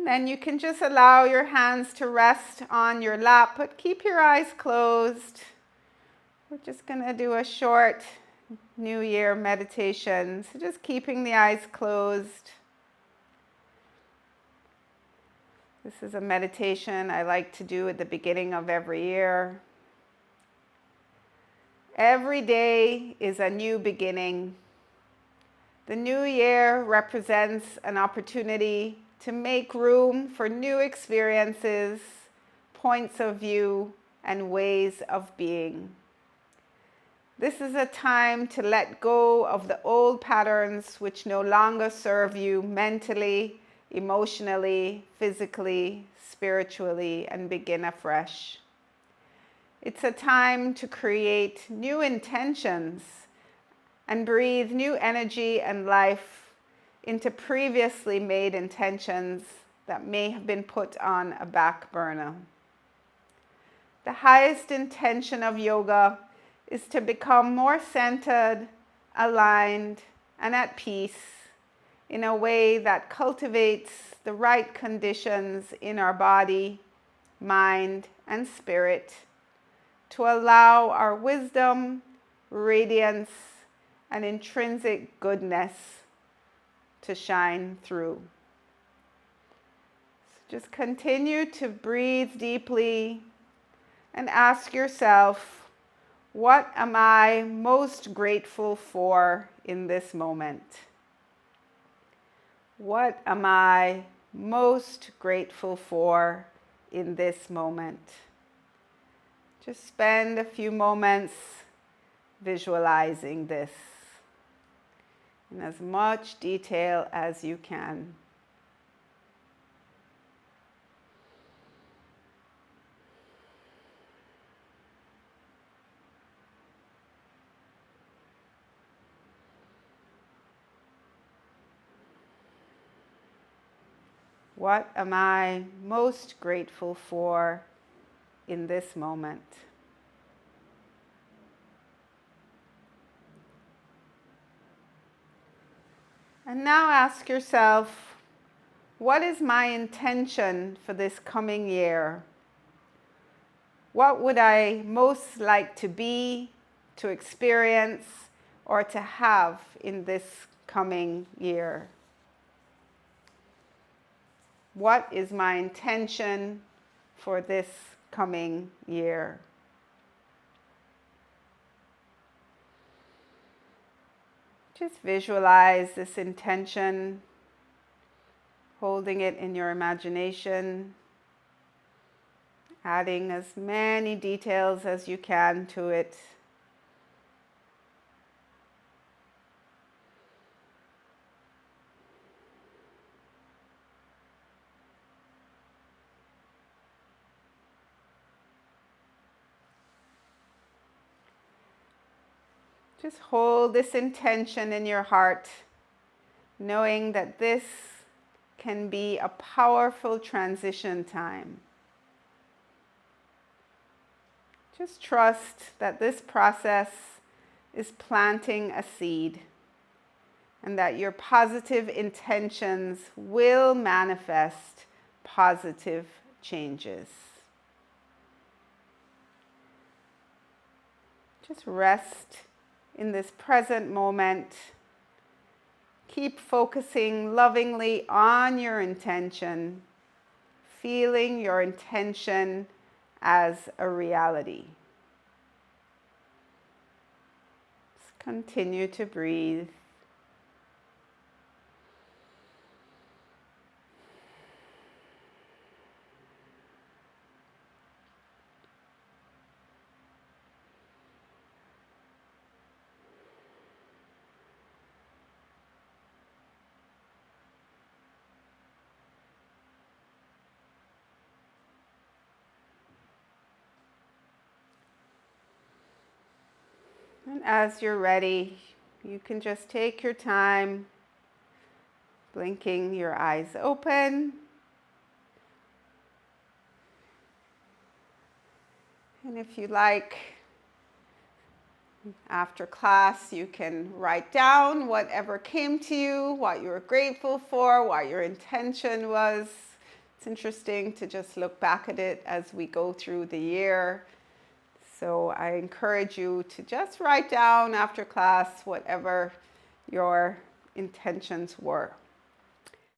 then you can just allow your hands to rest on your lap, but keep your eyes closed. We're just going to do a short New Year meditation. So just keeping the eyes closed. This is a meditation I like to do at the beginning of every year. Every day is a new beginning. The new year represents an opportunity to make room for new experiences, points of view, and ways of being. This is a time to let go of the old patterns which no longer serve you mentally, emotionally, physically, spiritually, and begin afresh. It's a time to create new intentions and breathe new energy and life into previously made intentions that may have been put on a back burner. The highest intention of yoga is to become more centered, aligned, and at peace in a way that cultivates the right conditions in our body, mind, and spirit to allow our wisdom, radiance, and intrinsic goodness to shine through. So just continue to breathe deeply and ask yourself, what am I most grateful for in this moment? What am I most grateful for in this moment? Just spend a few moments visualizing this in as much detail as you can. What am I most grateful for in this moment? And now ask yourself, what is my intention for this coming year? What would I most like to be, to experience, or to have in this coming year? What is my intention for this coming year? Just visualize this intention, holding it in your imagination, adding as many details as you can to it. Just hold this intention in your heart, knowing that this can be a powerful transition time. Just trust that this process is planting a seed and that your positive intentions will manifest positive changes. Just rest in this present moment. Keep focusing lovingly on your intention, feeling your intention as a reality. Just continue to breathe. And as you're ready, you can just take your time, blinking your eyes open. And if you like, after class, you can write down whatever came to you, what you were grateful for, what your intention was. It's interesting to just look back at it as we go through the year. So I encourage you to just write down after class whatever your intentions were.